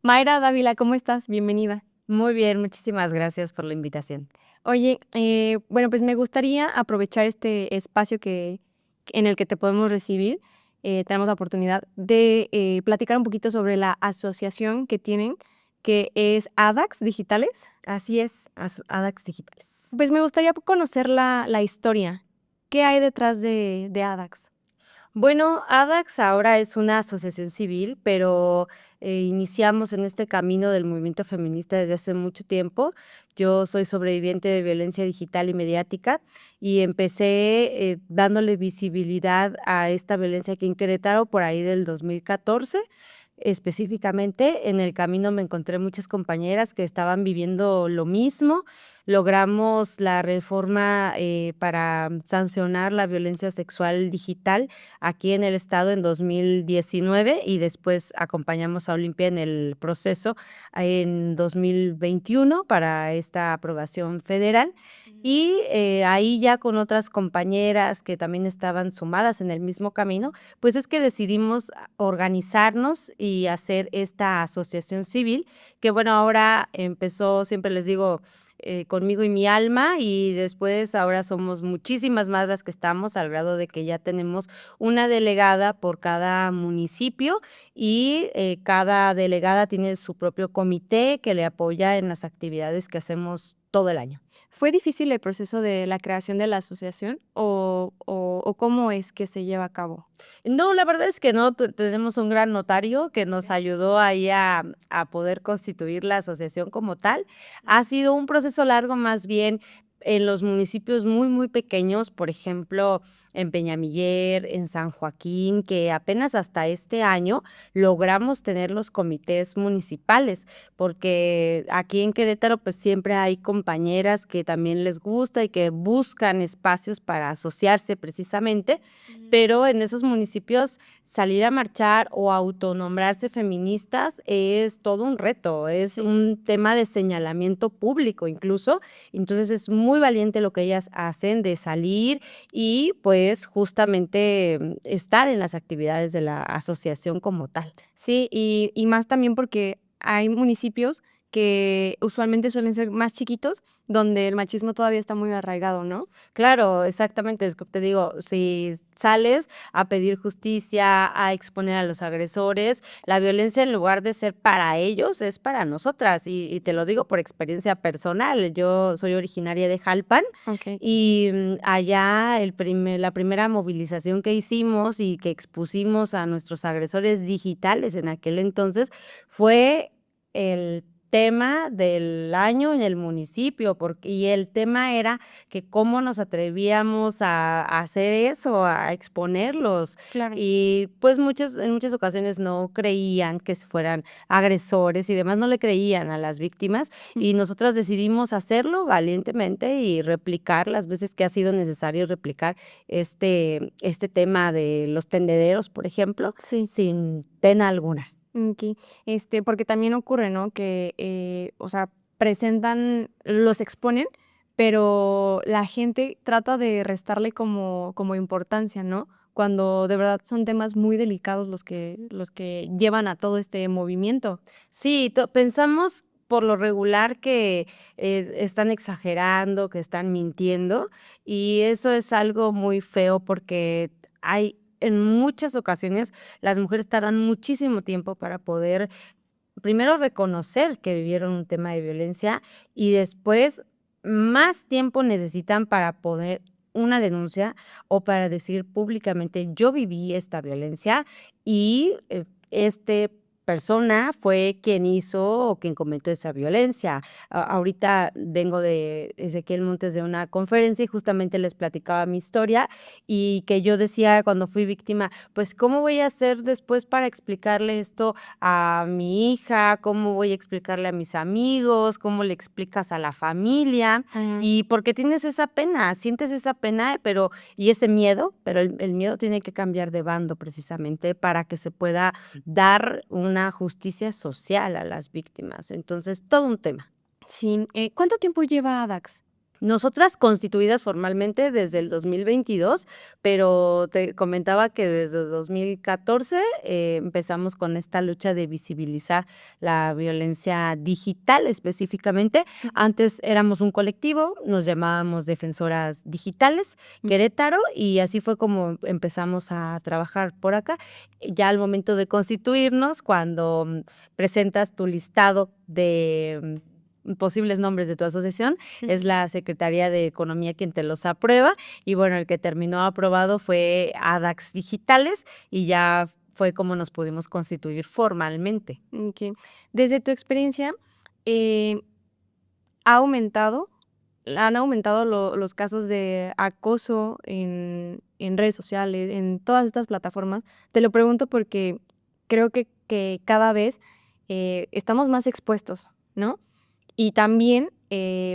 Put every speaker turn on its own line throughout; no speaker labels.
Mayra Dávila, ¿cómo estás? Bienvenida.
Muy bien, muchísimas gracias por la invitación.
Oye, bueno, pues me gustaría aprovechar este espacio en el que te podemos recibir. Tenemos la oportunidad de platicar un poquito sobre la asociación que tienen, que es ADAX Digitales.
Así es, ADAX Digitales.
Pues me gustaría conocer la historia. ¿Qué hay detrás de ADAX?
Bueno, ADAX ahora es una asociación civil, pero iniciamos en este camino del movimiento feminista desde hace mucho tiempo. Yo soy sobreviviente de violencia digital y mediática y empecé dándole visibilidad a esta violencia aquí en Querétaro por ahí del 2014. Específicamente, en el camino me encontré muchas compañeras que estaban viviendo lo mismo. Logramos la reforma para sancionar la violencia sexual digital aquí en el estado en 2019 y después acompañamos a Olimpia en el proceso en 2021 para esta aprobación federal. Y ahí ya con otras compañeras que también estaban sumadas en el mismo camino, pues es que decidimos organizarnos y hacer esta asociación civil, que bueno, ahora empezó, siempre les digo, conmigo y mi alma, y después ahora somos muchísimas más las que estamos, al grado de que ya tenemos una delegada por cada municipio y cada delegada tiene su propio comité que le apoya en las actividades que hacemos todo el año.
¿Fue difícil el proceso de la creación de la asociación o cómo es que se lleva a cabo?
No, la verdad es que no, tenemos un gran notario que nos ayudó ahí a poder constituir la asociación como tal. Ha sido un proceso largo, más bien en los municipios muy, muy pequeños, por ejemplo, en Peñamiller, en San Joaquín, que apenas hasta este año logramos tener los comités municipales, porque aquí en Querétaro pues siempre hay compañeras que también les gusta y que buscan espacios para asociarse precisamente, pero en esos municipios salir a marchar o autonombrarse feministas es todo un reto, es
Sí.
un tema de señalamiento público incluso. Entonces es muy valiente lo que ellas hacen de salir y pues justamente estar en las actividades de la asociación como tal.
Sí, y más también porque hay municipios que usualmente suelen ser más chiquitos, donde el machismo todavía está muy arraigado, ¿no?
Claro, exactamente, es que te digo, si sales a pedir justicia, a exponer a los agresores, la violencia en lugar de ser para ellos, es para nosotras, y te lo digo por experiencia personal. Yo soy originaria de Jalpan
Okey.
y, allá la primera movilización que hicimos y que expusimos a nuestros agresores digitales en aquel entonces, fue el tema del año en el municipio, y el tema era que cómo nos atrevíamos a hacer eso, a exponerlos.
Claro.
Y, pues, en muchas ocasiones no creían que fueran agresores y demás, no le creían a las víctimas, y nosotras decidimos hacerlo valientemente y replicar las veces que ha sido necesario replicar este tema de los tendederos, por ejemplo,
Sí.
sin pena alguna.
Okey. Porque también ocurre, ¿no? Que, o sea, los exponen, pero la gente trata de restarle como importancia, ¿no? Cuando de verdad son temas muy delicados los que llevan a todo este movimiento.
Sí, pensamos por lo regular que están exagerando, que están mintiendo, y eso es algo muy feo porque hay en muchas ocasiones las mujeres tardan muchísimo tiempo para poder primero reconocer que vivieron un tema de violencia y después más tiempo necesitan para poner una denuncia o para decir públicamente: "Yo viví esta violencia y, este persona fue quien hizo o quien cometió esa violencia". Ahorita vengo de Ezequiel Montes de una conferencia y justamente les platicaba mi historia y que yo decía cuando fui víctima: "Pues, ¿cómo voy a hacer después para explicarle esto a mi hija? ¿Cómo voy a explicarle a mis amigos? ¿Cómo le explicas a la familia?".
Ujú.
Y porque tienes esa pena, sientes esa pena, pero y ese miedo, pero el miedo tiene que cambiar de bando precisamente para que se pueda dar una justicia social a las víctimas. Entonces, todo un tema.
Sí, ¿cuánto tiempo lleva ADAX?
Nosotras constituidas formalmente desde el 2022, pero te comentaba que desde 2014 empezamos con esta lucha de visibilizar la violencia digital específicamente. Antes éramos un colectivo, nos llamábamos Defensoras Digitales Querétaro y así fue como empezamos a trabajar por acá. Ya al momento de constituirnos, cuando presentas tu listado de posibles nombres de tu asociación, es la Secretaría de Economía quien te los aprueba y bueno, el que terminó aprobado fue ADAX Digitales y ya fue como nos pudimos constituir formalmente.
Okey. Desde tu experiencia, eh, ¿ha aumentado han aumentado los casos de acoso en redes sociales, en todas estas plataformas? Te lo pregunto porque creo que cada vez, estamos más expuestos, ¿no? Y también,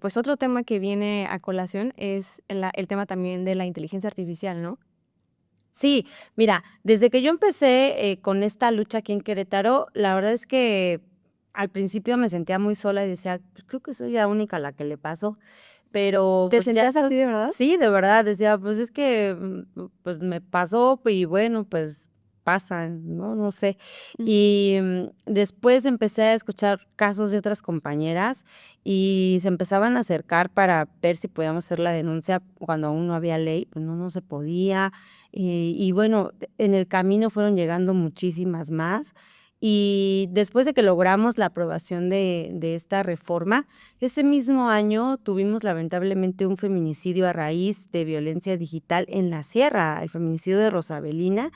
pues, otro tema que viene a colación es el tema también de la inteligencia artificial, ¿no?
Sí, mira, desde que yo empecé, con esta lucha aquí en Querétaro, la verdad es que al principio me sentía muy sola y decía: "Pues creo que soy la única a la que le pasó", pero,
¿Te
pues, ya
sentías así de verdad?
sí, de verdad, decía: "Pues es que, pues me pasó y bueno, pues pasa", ¿no? No sé.
Mm,
Y, después empecé a escuchar casos de otras compañeras y se empezaban a acercar para ver si podíamos hacer la denuncia cuando aún no había ley, pues no se podía. Y bueno, en el camino fueron llegando muchísimas más. Y después de que logramos la aprobación de esta reforma, ese mismo año tuvimos lamentablemente un feminicidio a raíz de violencia digital en la sierra, el feminicidio de Rosabelina,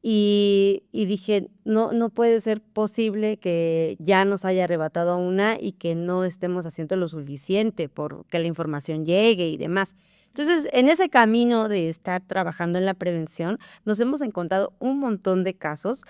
y dije: "No puede ser posible que ya nos haya arrebatado a una y que no estemos haciendo lo suficiente por que la información llegue y demás". Entonces, en ese camino de estar trabajando en la prevención, nos hemos encontrado un montón de casos.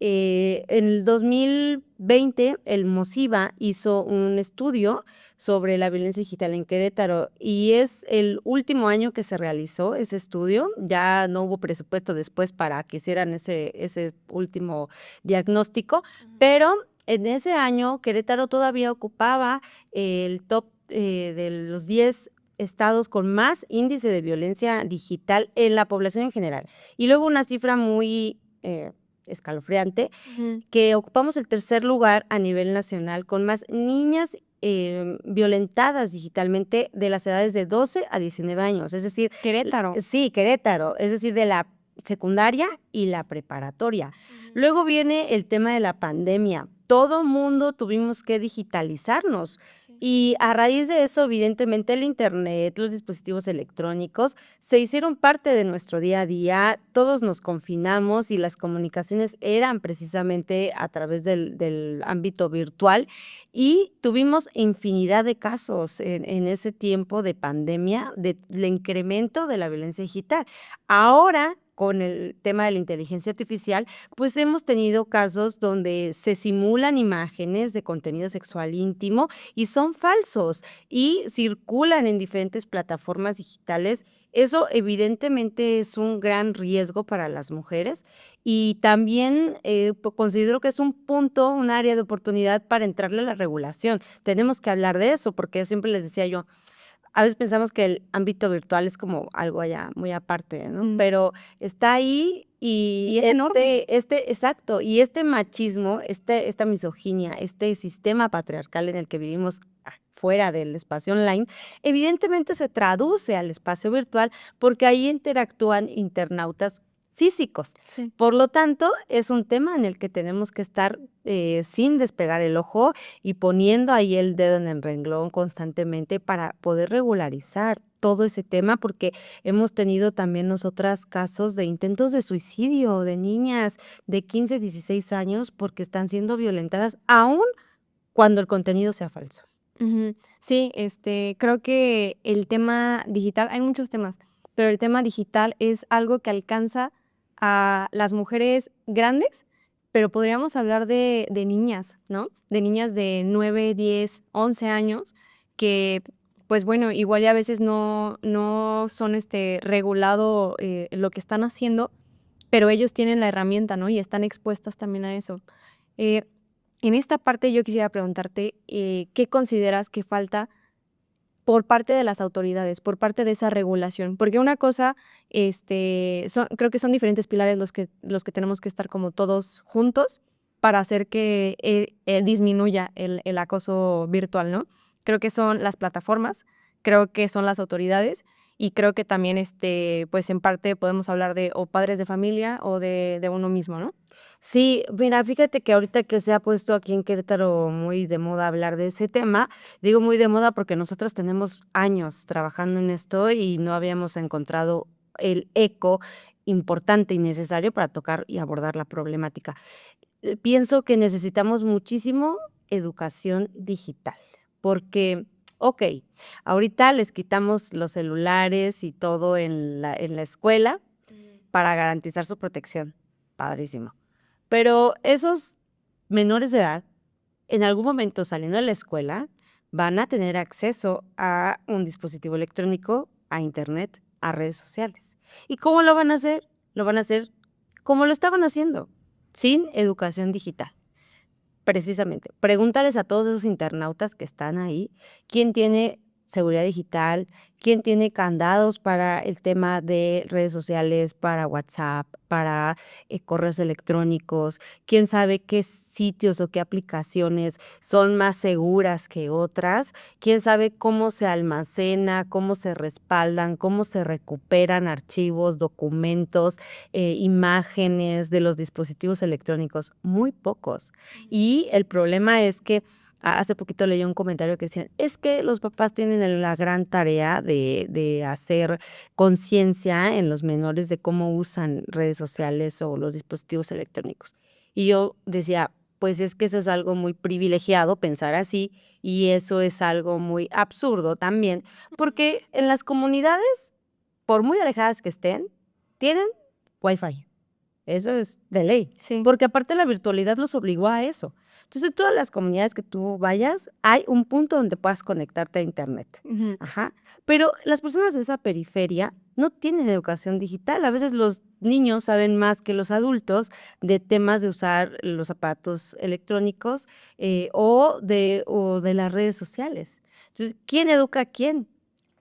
En el 2020, el MOSIVA hizo un estudio sobre la violencia digital en Querétaro, y es el último año que se realizó ese estudio, ya no hubo presupuesto después para que hicieran ese último diagnóstico, pero en ese año Querétaro todavía ocupaba el top, de los 10 estados con más índice de violencia digital en la población en general. Y luego una cifra muy, escalofriante,
ujú.
que ocupamos el tercer lugar a nivel nacional con más niñas, violentadas digitalmente de las edades de 12 a 19 años, es decir,
Querétaro.
sí, Querétaro, es decir, de la secundaria y la preparatoria.
Ujú.
Luego viene el tema de la pandemia. Todo mundo tuvimos que digitalizarnos
Sí.
y a raíz de eso, evidentemente, el Internet, los dispositivos electrónicos se hicieron parte de nuestro día a día. Todos nos confinamos y las comunicaciones eran precisamente a través del ámbito virtual y tuvimos infinidad de casos en ese tiempo de pandemia, del incremento de la violencia digital. Ahora, con el tema de la inteligencia artificial, pues hemos tenido casos donde se simulan imágenes de contenido sexual íntimo y son falsos y circulan en diferentes plataformas digitales. Eso evidentemente es un gran riesgo para las mujeres y también considero que es un punto, un área de oportunidad para entrarle a la regulación. Tenemos que hablar de eso porque siempre les decía yo, a veces pensamos que el ámbito virtual es como algo allá muy aparte, ¿no?
Mm,
Pero está ahí y
y es enorme.
exacto, y este machismo, esta misoginia, este sistema patriarcal en el que vivimos fuera del espacio online, evidentemente se traduce al espacio virtual, porque ahí interactúan internautas físicos.
Sí.
Por lo tanto, es un tema en el que tenemos que estar, sin despegar el ojo y poniendo ahí el dedo en el renglón constantemente para poder regularizar todo ese tema, porque hemos tenido también nosotras casos de intentos de suicidio de niñas de 15, 16 años porque están siendo violentadas, aún cuando el contenido sea falso.
Ujú. Sí, creo que el tema digital, hay muchos temas, pero el tema digital es algo que alcanza a las mujeres grandes, pero podríamos hablar de niñas, ¿no? De niñas de 9, 10, 11 años que, pues bueno, igual y a veces no son regulado lo que están haciendo, pero ellos tienen la herramienta, ¿no? Y están expuestas también a eso. Eh, en esta parte yo quisiera preguntarte, ¿qué consideras que falta por parte de las autoridades, por parte de esa regulación, porque una cosa, creo que son diferentes pilares los que tenemos que estar como todos juntos para hacer que disminuya el acoso virtual, ¿no? Creo que son las plataformas, creo que son las autoridades y creo que también, pues en parte podemos hablar de o padres de familia o de uno mismo, ¿no?
Sí, mira, fíjate que ahorita que se ha puesto aquí en Querétaro muy de moda hablar de ese tema, digo muy de moda porque nosotros tenemos años trabajando en esto y no habíamos encontrado el eco importante y necesario para tocar y abordar la problemática. Pienso que necesitamos muchísimo educación digital, porque, okey, ahorita les quitamos los celulares y todo en la escuela para garantizar su protección, padrísimo. Pero esos menores de edad, en algún momento saliendo de la escuela, van a tener acceso a un dispositivo electrónico, a Internet, a redes sociales. ¿Y cómo lo van a hacer? Lo van a hacer como lo estaban haciendo, sin educación digital. Precisamente, pregúntales a todos esos internautas que están ahí, quién tiene seguridad digital, quién tiene candados para el tema de redes sociales, para WhatsApp, para, correos electrónicos, quién sabe qué sitios o qué aplicaciones son más seguras que otras, quién sabe cómo se almacena, cómo se respaldan, cómo se recuperan archivos, documentos, imágenes de los dispositivos electrónicos, muy pocos. Y el problema es que hace poquito leí un comentario que decían: "Es que los papás tienen la gran tarea de hacer conciencia en los menores de cómo usan redes sociales o los dispositivos electrónicos". Y yo decía: "Pues es que eso es algo muy privilegiado pensar así, y eso es algo muy absurdo también", porque en las comunidades, por muy alejadas que estén, tienen WiFi. Eso es de ley,
Sí.
porque aparte la virtualidad los obligó a eso. Entonces, en todas las comunidades que tú vayas, hay un punto donde puedas conectarte a Internet.
Ujú.
Ajá. Pero las personas de esa periferia no tienen educación digital. A veces los niños saben más que los adultos de temas de usar los aparatos electrónicos, o de las redes sociales. Entonces, ¿quién educa a quién?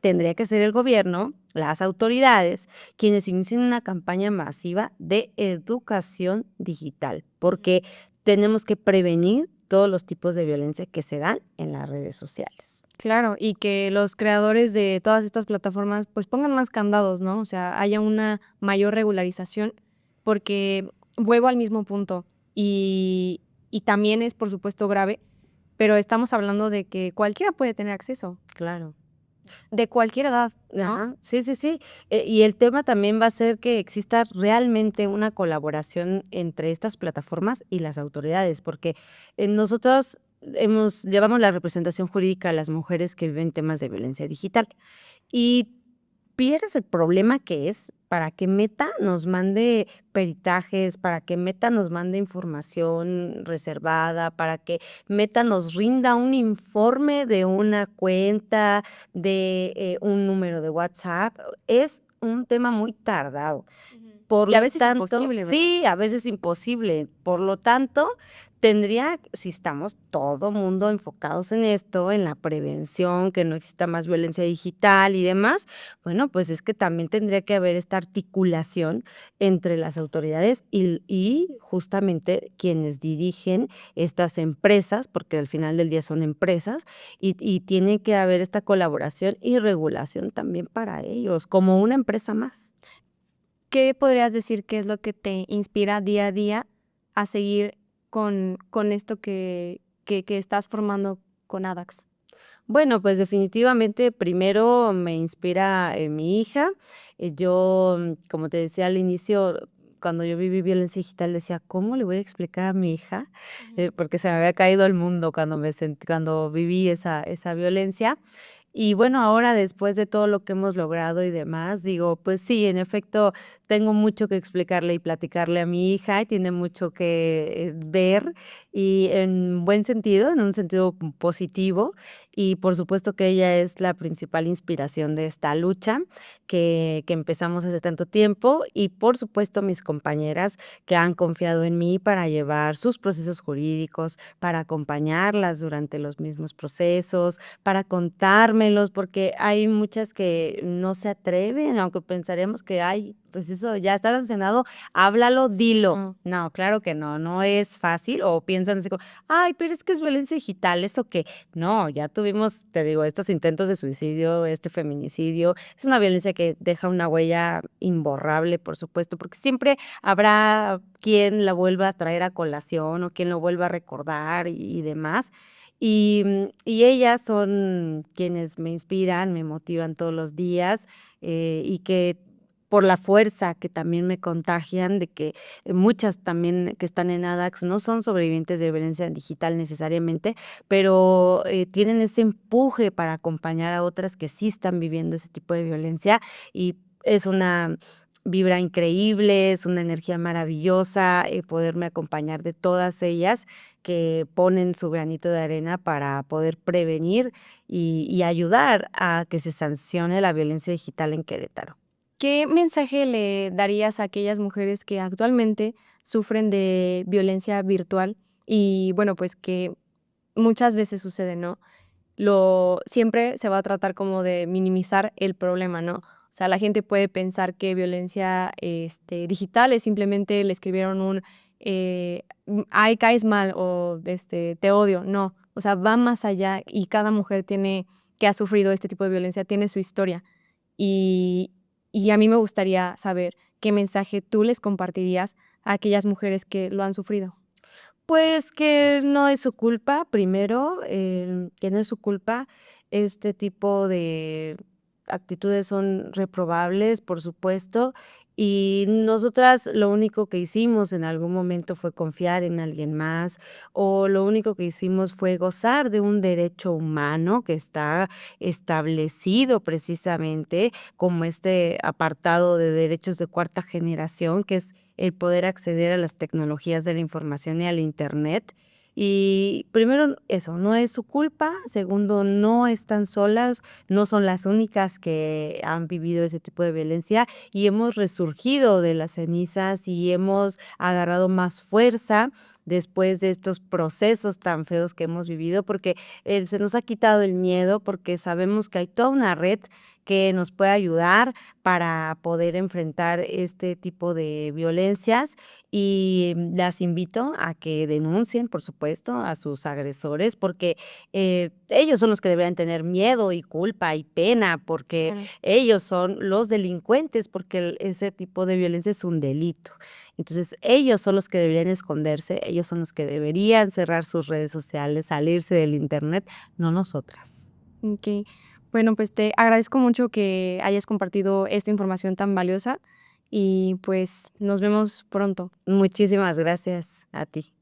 Tendría que ser el gobierno, las autoridades, quienes inicien una campaña masiva de educación digital, porque tenemos que prevenir todos los tipos de violencia que se dan en las redes sociales.
Claro, y que los creadores de todas estas plataformas, pues, pongan más candados, ¿no? O sea, haya una mayor regularización, porque vuelvo al mismo punto, y también es, por supuesto, grave, pero estamos hablando de que cualquiera puede tener acceso,
Claro.
de cualquier edad, ¿no?
Ajá, sí, sí, sí. Y el tema también va a ser que exista realmente una colaboración entre estas plataformas y las autoridades, porque, nosotros llevamos la representación jurídica a las mujeres que viven temas de violencia digital. Y vieras el problema que es para que Meta nos mande peritajes, para que Meta nos mande información reservada, para que Meta nos rinda un informe de una cuenta, de, un número de WhatsApp, es un tema muy tardado.
Ujú.
Por
Y a
lo
veces
tanto
imposible, ¿verdad?
sí, a veces imposible. Por lo tanto, tendría si estamos todo mundo enfocados en esto, en la prevención, que no exista más violencia digital y demás, bueno, pues es que también tendría que haber esta articulación entre las autoridades y justamente quienes dirigen estas empresas, porque al final del día son empresas, y tiene que haber esta colaboración y regulación también para ellos, como una empresa más.
¿Qué podrías decir que es lo que te inspira día a día a seguir con esto que estás formando con ADAX?
Bueno, pues definitivamente primero me inspira, mi hija. Yo, como te decía al inicio, cuando yo viví violencia digital, decía: "¿Cómo le voy a explicar a mi hija?",
Ujú.
porque se me había caído el mundo cuando viví esa violencia. Y bueno, ahora después de todo lo que hemos logrado y demás, digo, pues sí, en efecto, tengo mucho que explicarle y platicarle a mi hija, y tiene mucho que, ver, y en buen sentido, en un sentido positivo, y por supuesto que ella es la principal inspiración de esta lucha que empezamos hace tanto tiempo, y por supuesto mis compañeras que han confiado en mí para llevar sus procesos jurídicos, para acompañarlas durante los mismos procesos, para contármelos, porque hay muchas que no se atreven, aunque pensaríamos que: "Ay, pues eso ya está sancionado, háblalo, dilo".
Mm.
No, claro que no, no es fácil, o piensan así como: "Ay, pero es que es violencia digital, ¿eso qué?". No, ya tuvimos, te digo, estos intentos de suicidio, este feminicidio, es una violencia que deja una huella imborrable, por supuesto, porque siempre habrá quien la vuelva a traer a colación, o quien lo vuelva a recordar y demás. Y ellas son quienes me inspiran, me motivan todos los días, y que por la fuerza que también me contagian de que muchas también que están en ADAX no son sobrevivientes de violencia digital necesariamente, pero, tienen ese empuje para acompañar a otras que sí están viviendo ese tipo de violencia, y es una vibra increíble, es una energía maravillosa, poderme acompañar de todas ellas que ponen su granito de arena para poder prevenir y ayudar a que se sancione la violencia digital en Querétaro.
¿Qué mensaje le darías a aquellas mujeres que actualmente sufren de violencia virtual? Y bueno, pues que muchas veces sucede, ¿no? Lo siempre se va a tratar como de minimizar el problema, ¿no? O sea, la gente puede pensar que violencia, digital es simplemente le escribieron "Ay, caes mal", o "Te odio". No, o sea, va más allá y cada mujer tiene que ha sufrido este tipo de violencia, tiene su historia. Y a mí me gustaría saber qué mensaje tú les compartirías a aquellas mujeres que lo han sufrido.
Pues que no es su culpa, primero, que no es su culpa. Este tipo de actitudes son reprobables, por supuesto, y nosotras lo único que hicimos en algún momento fue confiar en alguien más, o lo único que hicimos fue gozar de un derecho humano que está establecido precisamente como este apartado de derechos de cuarta generación, que es el poder acceder a las tecnologías de la información y al Internet. Y primero, eso, no es su culpa. Segundo, no están solas, no son las únicas que han vivido ese tipo de violencia y hemos resurgido de las cenizas y hemos agarrado más fuerza después de estos procesos tan feos que hemos vivido, porque se nos ha quitado el miedo, porque sabemos que hay toda una red que nos puede ayudar para poder enfrentar este tipo de violencias y las invito a que denuncien, por supuesto, a sus agresores, porque, ellos son los que deberían tener miedo y culpa y pena, porque
Claro.
ellos son los delincuentes, porque ese tipo de violencia es un delito. Entonces, ellos son los que deberían esconderse, ellos son los que deberían cerrar sus redes sociales, salirse del Internet, no nosotras.
Okey. Bueno, pues, te agradezco mucho que hayas compartido esta información tan valiosa y, pues, nos vemos pronto.
Muchísimas gracias a ti.